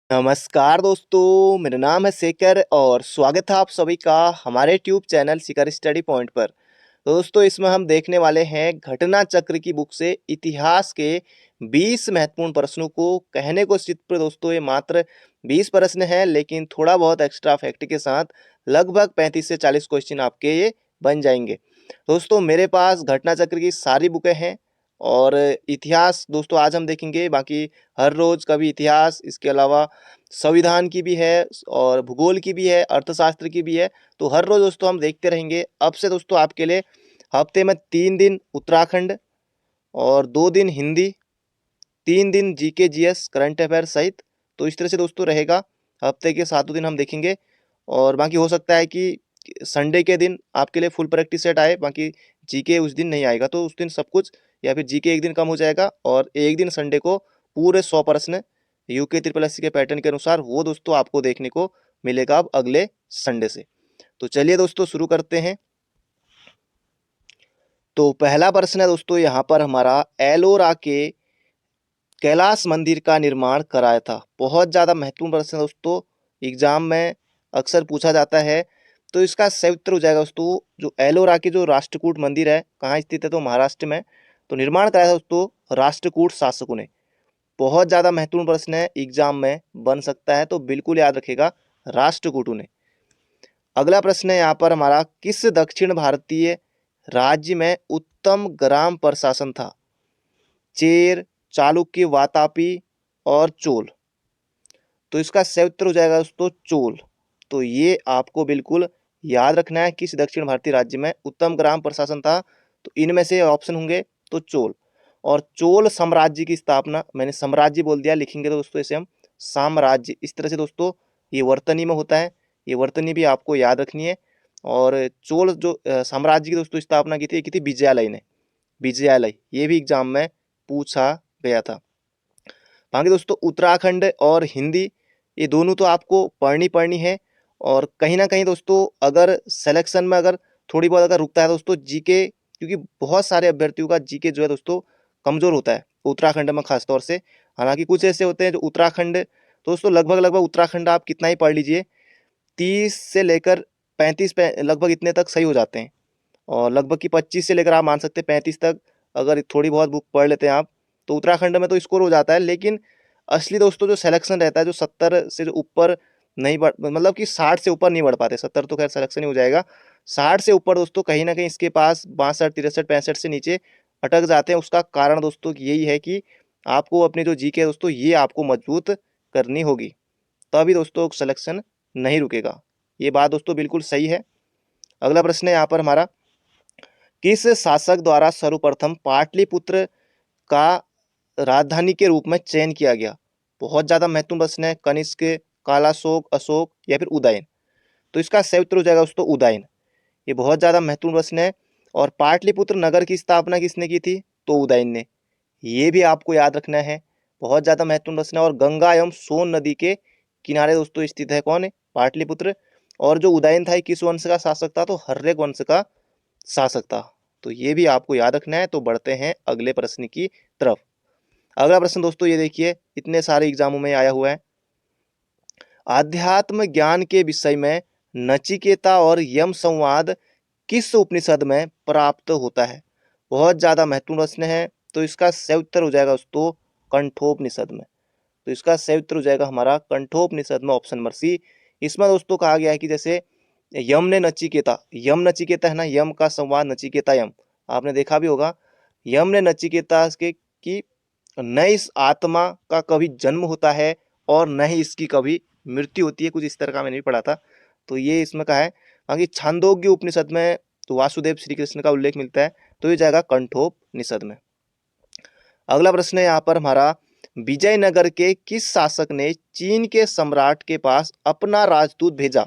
नमस्कार दोस्तों, मेरा नाम है शेखर और स्वागत है आप सभी का हमारे ट्यूब चैनल शिखर स्टडी पॉइंट पर। तो दोस्तों, इसमें हम देखने वाले हैं घटना चक्र की बुक से इतिहास के 20 महत्वपूर्ण प्रश्नों को। कहने को सिर्फ दोस्तों ये मात्र 20 प्रश्न हैं, लेकिन थोड़ा बहुत एक्स्ट्रा फैक्ट के साथ लगभग 35 से 40 क्वेश्चन आपके ये बन जाएंगे। दोस्तों, मेरे पास घटना चक्र की सारी बुकें हैं और इतिहास दोस्तों आज हम देखेंगे। बाकी हर रोज कभी इतिहास, इसके अलावा संविधान की भी है और भूगोल की भी है, अर्थशास्त्र की भी है। तो हर रोज दोस्तों हम देखते रहेंगे। अब से दोस्तों आपके लिए हफ्ते में 3 दिन उत्तराखंड और 2 दिन हिंदी, 3 दिन जीके जीएस करंट अफेयर सहित। तो इस तरह से दोस्तों रहेगा। हफ्ते के 7 दिन हम देखेंगे और बाकी हो सकता है कि संडे के दिन आपके लिए फुल प्रैक्टिस सेट आए, बाकी जीके उस दिन नहीं आएगा। तो उस दिन सब कुछ, या फिर जीके एक दिन कम हो जाएगा और एक दिन संडे को पूरे 100 प्रश्न यूके ट्रिपल एससी के पैटर्न के अनुसार वो दोस्तों आपको देखने को मिलेगा अब अगले संडे से। तो चलिए दोस्तों शुरू करते हैं। तो पहला प्रश्न है दोस्तों यहाँ पर हमारा, एलोरा के कैलाश मंदिर का निर्माण कराया था। बहुत ज़्यादा महत्वपूर्ण प्रश्न है दोस्तों, एग्जाम में अक्सर पूछा जाता है। तो इसका सही उत्तर हो जाएगा दोस्तों, जो एलोरा के जो राष्ट्रकूट मंदिर है, कहाँ स्थित है, तो महाराष्ट्र में। तो निर्माण कराया था दोस्तों राष्ट्रकूट शासकों ने। बहुत ज़्यादा महत्वपूर्ण प्रश्न है, एग्जाम में बन सकता है, तो बिल्कुल याद रखेगा, राष्ट्रकूटों ने। अगला प्रश्न है यहाँ पर हमारा, किस दक्षिण भारतीय राज्य में उत्तम ग्राम प्रशासन था? चेर, चालुक्य, वातापी और चोल। तो इसका सही उत्तर हो जाएगा दोस्तों चोल। तो ये आपको बिल्कुल याद रखना है, किस दक्षिण भारतीय राज्य में उत्तम ग्राम प्रशासन था। तो इनमें से ऑप्शन होंगे तो चोल। और चोल साम्राज्य की स्थापना, मैंने साम्राज्य बोल दिया, लिखेंगे तो दोस्तों इसे हम साम्राज्य। इस तरह से दोस्तों ये वर्तनी में होता है, ये वर्तनी भी आपको याद रखनी है। और चोल जो साम्राज्य की दोस्तों स्थापना की थी विजयालय ने। विजयालय, ये भी एग्जाम में पूछा गया था। बाकी दोस्तों उत्तराखंड और हिंदी, ये दोनों तो आपको पढ़नी है। और कहीं ना कहीं दोस्तों अगर सिलेक्शन में अगर थोड़ी बहुत अगर रुकता है दोस्तों जीके, क्योंकि बहुत सारे अभ्यर्थियों का जीके जो है दोस्तों कमजोर होता है उत्तराखंड में खास तौर से। हालांकि कुछ ऐसे होते हैं जो उत्तराखंड, तो दोस्तों लगभग लगभग उत्तराखंड आप कितना ही पढ़ लीजिए, 30 से लेकर 35 लगभग इतने तक सही हो जाते हैं। और लगभग की 25 से लेकर आप मान सकते हैं 35 तक अगर थोड़ी बहुत बुक पढ़ लेते हैं आप, तो उत्तराखंड में तो स्कोर हो जाता है। लेकिन असली दोस्तों जो सिलेक्शन रहता है, जो 70 से जो ऊपर नहीं बढ़, मतलब कि 60 से ऊपर नहीं बढ़ पाते, 70 तो खैर सिलेक्शन ही हो जाएगा, 60 से ऊपर दोस्तों कहीं ना कहीं इसके पास 62, 63, 65 से नीचे अटक जाते हैं। उसका कारण दोस्तों यही है कि आपको अपनी जो जीके है दोस्तों, ये आपको मजबूत करनी होगी, तभी दोस्तों सिलेक्शन नहीं रुकेगा। ये बात दोस्तों बिल्कुल सही है। अगला प्रश्न है यहाँ पर हमारा, किस शासक द्वारा सर्वप्रथम पाटलिपुत्र का राजधानी के रूप में चयन किया गया? बहुत ज्यादा महत्वपूर्ण प्रश्न है। कनिष्क, कालाशोक, अशोक या फिर उदयन। तो इसका सही उत्तर हो जाएगा दोस्तों उदयन। ये बहुत ज्यादा महत्वपूर्ण प्रश्न है। और पाटलिपुत्र नगर की स्थापना किसने की थी? तो उदयन ने। ये भी आपको याद रखना है, बहुत ज्यादा महत्वपूर्ण प्रश्न है। और गंगा एवं सोन नदी के किनारे दोस्तों स्थित है कौन है? पाटलिपुत्र। और जो उदयन था ये किस वंश का शासक था? तो हर्यक वंश का शासक था। तो ये भी आपको याद रखना है। तो बढ़ते हैं अगले प्रश्न की तरफ। अगला प्रश्न दोस्तों ये देखिए, इतने सारे एग्जामों में आया हुआ है। आध्यात्म ज्ञान के विषय में नचिकेता और यम संवाद किस उपनिषद में प्राप्त होता है? बहुत ज्यादा महत्वपूर्ण प्रश्न है। तो इसका सही उत्तर हो जाएगा दोस्तों कंठोपनिषद में। तो इसका सही उत्तर हो जाएगा हमारा कंठोपनिषद में, ऑप्शन नंबर सी। इसमें दोस्तों कहा गया है कि जैसे यम ने नचिकेता, यम नचिकेता है ना, यम का संवाद नचिकेता यम, आपने देखा भी होगा। यम ने नचिकेता के कि न इस आत्मा का कभी जन्म होता है और न ही इसकी कभी मृत्यु होती है, कुछ इस तरह का मैंने भी पढ़ा था। तो ये इसमें कहा है। बाकी छांदोग्य उपनिषद में तो वासुदेव श्री कृष्ण का उल्लेख मिलता है, तो ये जाएगा कंठोपनिषद में। अगला प्रश्न है यहाँ पर हमारा, विजयनगर के किस शासक ने चीन के सम्राट के पास अपना राजदूत भेजा?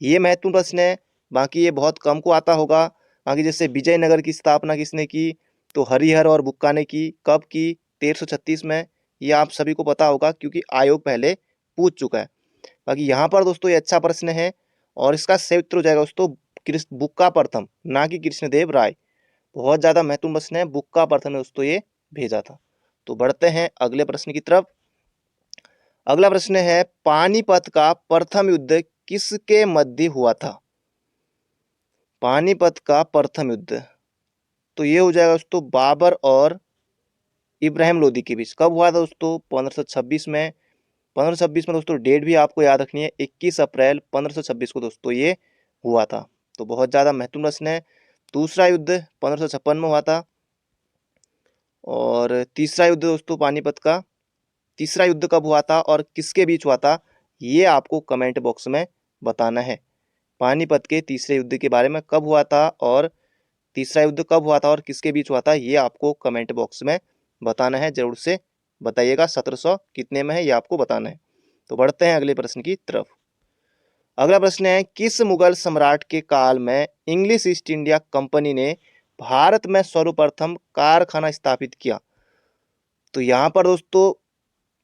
ये महत्वपूर्ण प्रश्न है। बाकी ये बहुत कम को आता होगा। बाकी जैसे विजयनगर की स्थापना किसने की? तो हरिहर और बुक्का ने की। कब की? 1336 में। ये आप सभी को पता होगा क्योंकि आयोग पहले पूछ चुका है। बाकी यहाँ पर दोस्तों ये अच्छा प्रश्न है और इसका सही उत्तर हो जाएगा दोस्तों कृष्ण बुक्का प्रथम, ना कि कृष्णदेव राय। बहुत ज्यादा महत्वपूर्ण प्रश्न है, बुक्का प्रथम ने दोस्तों ये भेजा था। तो बढ़ते हैं अगले प्रश्न की तरफ। अगला प्रश्न है, पानीपत का प्रथम युद्ध किसके मध्य हुआ था? पानीपत का प्रथम युद्ध, तो ये हो जाएगा दोस्तों बाबर और इब्राहिम लोदी के बीच। कब हुआ था दोस्तों? 1526 में। 1526 में दोस्तों डेट भी आपको याद रखनी है, 21 अप्रैल 1526 को दोस्तों ये हुआ था। तो बहुत ज़्यादा महत्वपूर्ण प्रश्न है। दूसरा युद्ध 1556 में हुआ था। और तीसरा युद्ध दोस्तों पानीपत का, तीसरा युद्ध कब हुआ था और किसके बीच हुआ था, ये आपको कमेंट बॉक्स में बताना है। पानीपत के तीसरे युद्ध के बारे में कब हुआ था और तीसरा युद्ध कब हुआ था और किसके बीच हुआ था, ये आपको कमेंट बॉक्स में बताना है। जरूर से बताइएगा 1700 कितने में है, ये आपको बताना है। तो बढ़ते हैं अगले प्रश्न की तरफ। अगला प्रश्न है, किस मुगल सम्राट के काल में इंग्लिश ईस्ट इंडिया कंपनी ने भारत में सर्वप्रथम कारखाना स्थापित किया? तो यहाँ पर दोस्तों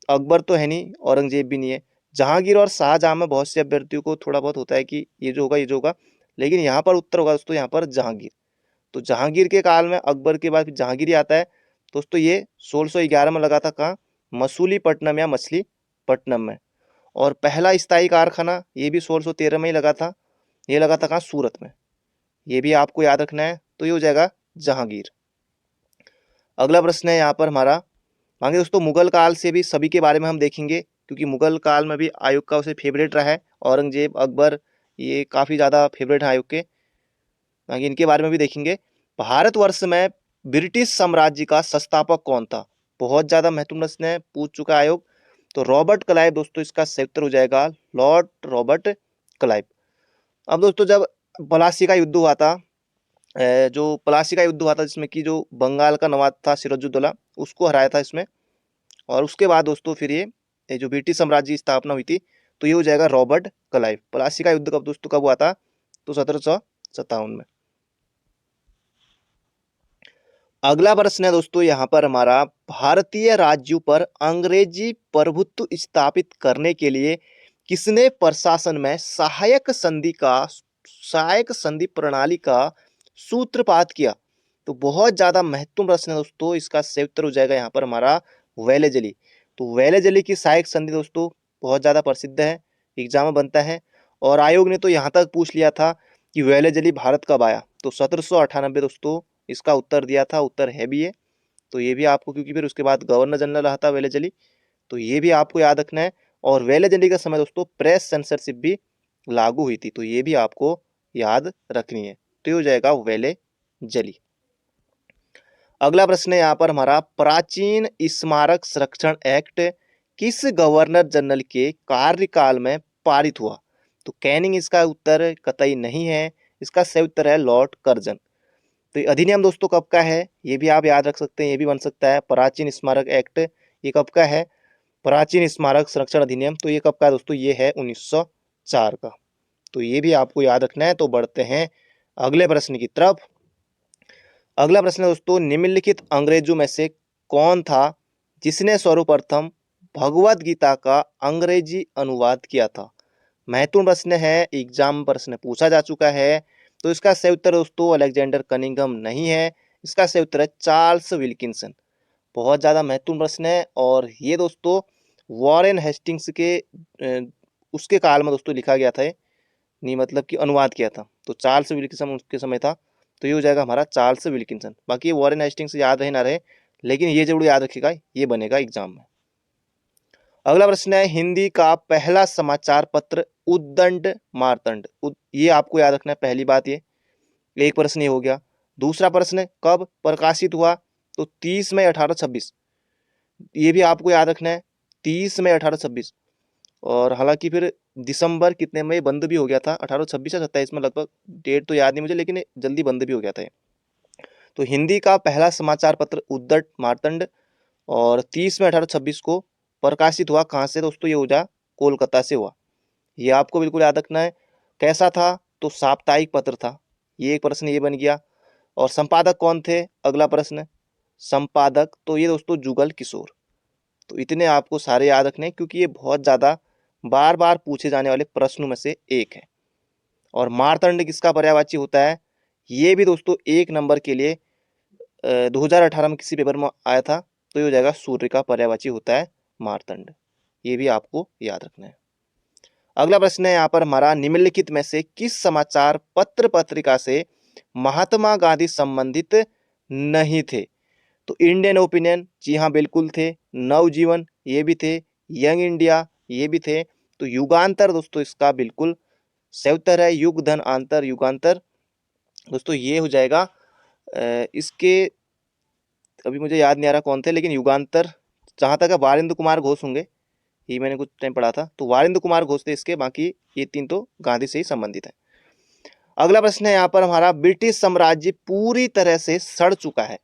अकबर तो है नहीं, औरंगजेब भी नहीं है। जहांगीर और शाहजहां में बहुत से अभ्यर्थियों को थोड़ा बहुत होता है कि ये जो होगा ये जो होगा, लेकिन यहाँ पर उत्तर होगा दोस्तों यहाँ पर जहांगीर। तो जहांगीर के काल में अकबर के बाद फिर जहांगीर ही आता है। दोस्तों ये 1611 में लगा था कहाँ? मसूलीपट्टनम या मछलीपट्टनम में। और पहला स्थायी कारखाना ये भी 1613 में ही लगा था। ये लगा था कहाँ? सूरत में। ये भी आपको याद रखना है। तो ये हो जाएगा जहांगीर। अगला प्रश्न है यहाँ पर हमारा, आगे दोस्तों मुगल काल से भी सभी के बारे में हम देखेंगे, क्योंकि मुगल काल में भी आयुब का उसे फेवरेट रहा है। औरंगजेब, अकबर, ये काफ़ी ज़्यादा फेवरेट है आयुब के। आगे इनके बारे में भी देखेंगे। भारतवर्ष में ब्रिटिश साम्राज्य का संस्थापक कौन था? बहुत ज़्यादा महत्वपूर्ण प्रश्न है, पूछ चुका है आयोग। तो रॉबर्ट क्लाइव दोस्तों इसका सही उत्तर हो जाएगा, लॉर्ड रॉबर्ट क्लाइव। अब दोस्तों जब प्लासी का युद्ध हुआ था, जो प्लासी का युद्ध हुआ था जिसमें कि जो बंगाल का नवाब था सिराजुद्दौला, उसको हराया था इसमें। और उसके बाद दोस्तों फिर ये जो ब्रिटिश साम्राज्य की स्थापना हुई थी, तो ये हो जाएगा रॉबर्ट क्लाइव। प्लासी का युद्ध कब दोस्तों कब हुआ था? तो 1757 में। अगला प्रश्न है दोस्तों यहाँ पर हमारा, भारतीय राज्यों पर अंग्रेजी प्रभुत्व स्थापित करने के लिए किसने प्रशासन में सहायक संधि प्रणाली का सूत्रपात किया? तो बहुत ज्यादा महत्वपूर्ण प्रश्न है दोस्तों, इसका सही उत्तर हो जाएगा यहाँ पर हमारा वेलेजली। तो वेलेजली की सहायक संधि दोस्तों बहुत ज्यादा प्रसिद्ध है, एग्जाम में बनता है। और आयोग ने तो यहाँ तक पूछ लिया था कि वेलेजली भारत कब आया, तो 1798 दोस्तों इसका उत्तर दिया था, उत्तर है भी ये। तो ये भी आपको, क्योंकि फिर उसके बाद गवर्नर जनरल रहा था वेलेजली, तो ये भी आपको याद रखना है। और वेलेजली का समय दोस्तों प्रेस सेंसरशिप भी लागू हुई थी, तो ये भी आपको याद रखनी है। तो ये हो जाएगा वेलेजली। अगला प्रश्न है यहाँ पर हमारा, प्राचीन स्मारक संरक्षण एक्ट किस गवर्नर जनरल के कार्यकाल में पारित हुआ? तो कैनिंग इसका उत्तर कतई नहीं है, इसका सही उत्तर है लॉर्ड कर्जन। तो ये अधिनियम दोस्तों कब का है, ये भी आप याद रख सकते हैं, ये भी बन सकता है। प्राचीन स्मारक एक्ट ये कब का है? प्राचीन स्मारक संरक्षण अधिनियम, तो ये कब का है दोस्तों? ये है 1904 का। तो ये भी आपको याद रखना है। तो बढ़ते हैं अगले प्रश्न की तरफ। अगला प्रश्न है दोस्तों, निम्नलिखित अंग्रेजों में से कौन था जिसने सर्वप्रथम भगवत गीता का अंग्रेजी अनुवाद किया था? महत्वपूर्ण प्रश्न है, एग्जाम प्रश्न पूछा जा चुका है। तो इसका सही उत्तर दोस्तों अलेक्जेंडर कनिंघम नहीं है, इसका सही उत्तर है चार्ल्स विल्किंसन। बहुत ज़्यादा महत्वपूर्ण प्रश्न है। और ये दोस्तों वॉरेन हेस्टिंग्स के उसके काल में दोस्तों लिखा गया था, नहीं मतलब कि अनुवाद किया था। तो चार्ल्स विल्किंसन उसके समय था, तो ये हो जाएगा हमारा चार्ल्स विल्किंसन। बाकी वॉरेन हेस्टिंग्स याद रहे ना रहे, लेकिन ये जरूर याद रखिएगा, ये बनेगा एग्जाम में। अगला प्रश्न है, हिंदी का पहला समाचार पत्र उद्दंड मार्तंड, ये आपको याद रखना है, पहली बात ये। एक प्रश्न ये हो गया। दूसरा प्रश्न, कब प्रकाशित हुआ? तो 30 मई 1826, ये भी आपको याद रखना है, 30 मई 1826। और हालांकि फिर दिसंबर कितने में बंद भी हो गया था, 1826 या 27 में लगभग, डेट तो याद नहीं मुझे, लेकिन जल्दी बंद भी हो गया था ये। तो हिंदी का पहला समाचार पत्र उद्दंड मार्तंड, और 30 में 1826 को प्रकाशित हुआ कहाँ से दोस्तों? ये हो जा कोलकाता से हुआ। ये आपको बिल्कुल याद रखना है। कैसा था? तो साप्ताहिक पत्र था। ये एक प्रश्न ये बन गया। और संपादक कौन थे? अगला प्रश्न, संपादक तो ये दोस्तों जुगल किशोर। तो इतने आपको सारे याद रखने हैं, क्योंकि ये बहुत ज़्यादा बार बार पूछे जाने वाले प्रश्नों में से एक है। और मार्तंड किसका पर्यायवाची होता है? ये भी दोस्तों 1 नंबर के लिए 2018 में किसी पेपर में आया था। तो ये हो जाएगा सूर्य का पर्यायवाची होता है मार्तंड। ये भी आपको याद रखना है। अगला प्रश्न है यहाँ पर हमारा, निम्नलिखित में से किस समाचार पत्र पत्रिका से महात्मा गांधी संबंधित नहीं थे? तो इंडियन ओपिनियन, जी हाँ बिल्कुल थे। नवजीवन, ये भी थे। यंग इंडिया, ये भी थे। तो युगांतर दोस्तों इसका बिल्कुल सही उत्तर है। युग धन आंतर युगांतर दोस्तों ये हो जाएगा। इसके अभी मुझे याद नहीं आ रहा कौन थे, लेकिन युगांतर जहाँ तक है वारिंद्र कुमार घोष होंगे, ये मैंने कुछ टाइम पढ़ा था। तो वारिंद्र कुमार घोष थे इसके, बाकी ये तीन तो गांधी से ही संबंधित है। अगला प्रश्न है यहाँ पर हमारा, ब्रिटिश साम्राज्य पूरी तरह से सड़ चुका है,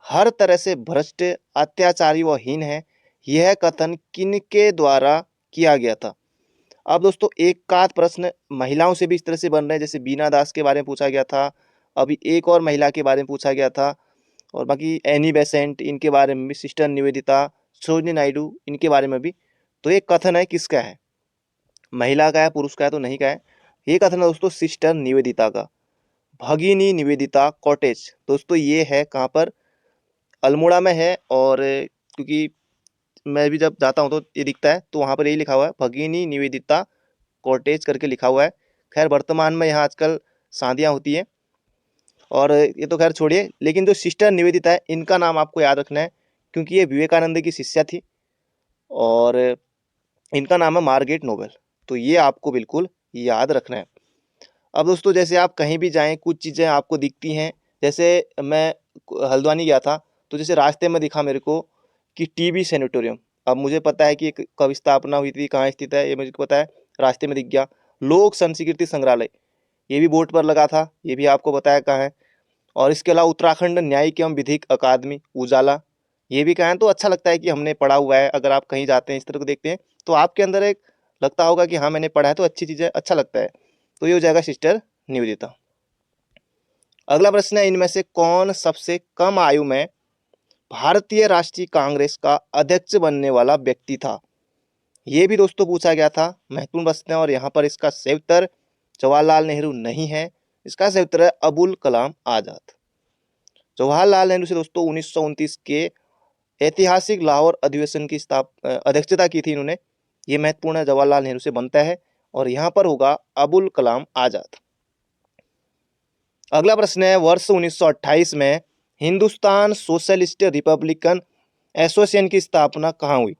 हर तरह से भ्रष्ट, अत्याचारी व हीन है, यह कथन किनके द्वारा किया गया था? अब दोस्तों एक आध प्रश्न महिलाओं से भी इस तरह से बन रहे हैं, जैसे बीना दास के बारे में पूछा गया था, अभी एक और महिला के बारे में पूछा गया था, और बाकी एनी बेसेंट इनके बारे में भी, सिस्टर निवेदिता, सरोजिनी नायडू इनके बारे में भी। तो ये कथन है किसका है? महिला का है, पुरुष का है तो नहीं का है। ये कथन है दोस्तों सिस्टर निवेदिता का। भगिनी निवेदिता कॉटेज दोस्तों ये है कहाँ पर? अल्मोड़ा में है। और क्योंकि मैं भी जब जाता हूँ तो ये दिखता है, तो वहाँ पर यही लिखा हुआ है भगिनी निवेदिता कॉटेज करके लिखा हुआ है। खैर वर्तमान में यहाँ आजकल शादियाँ होती हैं, और ये तो खैर छोड़िए, लेकिन जो सिस्टर निवेदिता है इनका नाम आपको याद रखना है, क्योंकि ये विवेकानंद की शिष्या थी, और इनका नाम है मार्गरेट नोबेल। तो ये आपको बिल्कुल याद रखना है। अब दोस्तों जैसे आप कहीं भी जाएं, कुछ चीज़ें आपको दिखती हैं, जैसे मैं हल्द्वानी गया था, तो जैसे रास्ते में दिखा मेरे को कि टीबी सैनिटोरियम। अब मुझे पता है कि कब स्थापना हुई थी, कहाँ स्थित है, ये मुझे पता है, रास्ते में दिख गया। लोक संस्कृति संग्रहालय, ये भी बोर्ड पर लगा था, ये भी आपको बताया कहाँ है। और इसके अलावा उत्तराखंड न्यायिक एवं विधिक अकादमी उजाला, ये भी कहाँ है। तो अच्छा लगता है कि हमने पढ़ा हुआ है। अगर आप कहीं जाते हैं इस तरह को देखते हैं, तो आपके अंदर एक लगता होगा कि हाँ मैंने पढ़ा है, तो अच्छी चीज़ है, अच्छा लगता है। तो ये हो जाएगा सिस्टर निवेदिता। अगला प्रश्न है, इनमें से कौन सबसे कम आयु में भारतीय राष्ट्रीय कांग्रेस का अध्यक्ष बनने वाला व्यक्ति था? ये भी दोस्तों पूछा गया था, महत्वपूर्ण प्रश्न है। और यहाँ पर इसका सही उत्तर जवाहरलाल नेहरू नहीं है, इसका सही उत्तर है अबुल कलाम आजाद। जवाहरलाल नेहरू से दोस्तों 1929 के ऐतिहासिक लाहौर अधिवेशन की अध्यक्षता की थी इन्होंने। ये महत्वपूर्ण है, जवाहरलाल नेहरू से बनता है। और यहाँ पर होगा अबुल कलाम आजाद। अगला प्रश्न है, वर्ष 1928 में हिंदुस्तान सोशलिस्ट रिपब्लिकन एसोसिएशन की स्थापना कहाँ हुई?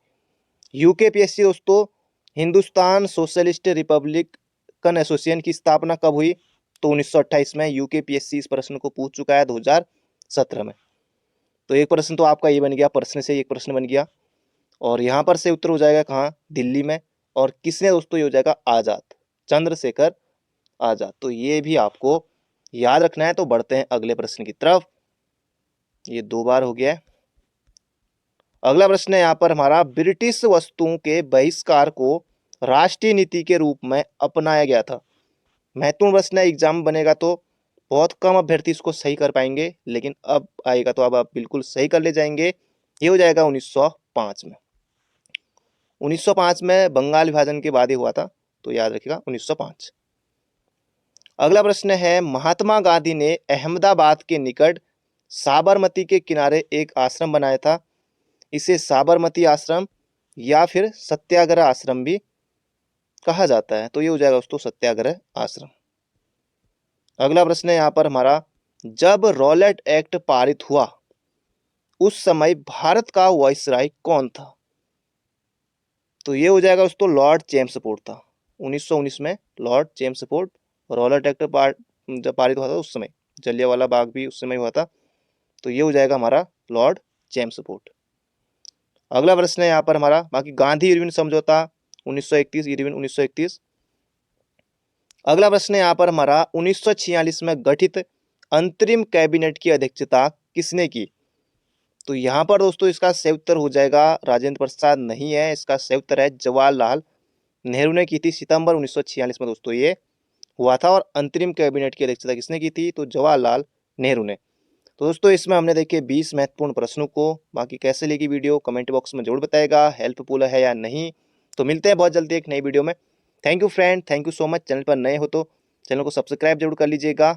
यूकेपीएससी दोस्तों, हिंदुस्तान सोशलिस्ट रिपब्लिकन एसोसिएशन की स्थापना कब हुई? तो 1928 में। यूकेपीएससी इस प्रश्न को पूछ चुका है 2017 में। तो एक प्रश्न तो आपका ये बन गया, प्रश्न से एक प्रश्न बन गया। और यहाँ पर से उत्तर हो जाएगा कहाँ? दिल्ली में। और किसने दोस्तों? ये हो जाएगा आज़ाद, चंद्रशेखर आज़ाद। तो ये भी आपको याद रखना है। तो बढ़ते हैं अगले प्रश्न की तरफ। ये 2 बार हो गया है। अगला प्रश्न है यहाँ पर हमारा, ब्रिटिश वस्तुओं के बहिष्कार को राष्ट्रीय नीति के रूप में अपनाया गया था। महत्वपूर्ण प्रश्न है, एग्जाम बनेगा तो बहुत कम अभ्यर्थी इसको सही कर पाएंगे, लेकिन अब आएगा तो अब आप बिल्कुल सही कर ले जाएंगे। ये हो जाएगा 1905 में। 1905 में बंगाल विभाजन के बाद ही हुआ था, तो याद रखिएगा 1905। अगला प्रश्न है, महात्मा गांधी ने अहमदाबाद के निकट साबरमती के किनारे एक आश्रम बनाया था। इसे साबरमती आश्रम या फिर सत्याग्रह आश्रम भी कहा जाता है। तो ये हो जाएगा दोस्तों सत्याग्रह आश्रम। अगला प्रश्न है यहाँ पर हमारा, जब रॉलेट एक्ट पारित हुआ उस समय भारत का वायसराय कौन था? तो ये हो जाएगा दोस्तों लॉर्ड चेम्सफोर्ड था। 1919 में लॉर्ड चेम्सफोर्ड, रॉलेट एक्ट जब पारित हुआ था उस समय, जलियांवाला बाग भी उस समय हुआ था। तो ये हो जाएगा हमारा लॉर्ड चेम्सफोर्ड। अगला प्रश्न है यहाँ पर हमारा, बाकी गांधी इरविन समझौता 1931, इरविन 1931। अगला प्रश्न है यहाँ पर हमारा, 1946 में गठित अंतरिम कैबिनेट की अध्यक्षता किसने की? तो यहाँ पर दोस्तों इसका सही उत्तर हो जाएगा राजेंद्र प्रसाद नहीं है, इसका सही उत्तर है जवाहरलाल नेहरू ने की थी। सितंबर 1946 में दोस्तों ये हुआ था। और अंतरिम कैबिनेट की अध्यक्षता किसने की थी? तो जवाहरलाल नेहरू ने। तो दोस्तों इसमें हमने देखे 20 महत्वपूर्ण प्रश्नों को। बाकी कैसे लगी वीडियो कमेंट बॉक्स में जरूर बताएगा, हेल्पफुल है या नहीं। तो मिलते हैं बहुत जल्दी एक नई वीडियो में। Thank you friend, thank you so much. Channel पर नए हो तो चैनल को सब्सक्राइब जरूर कर लीजिएगा।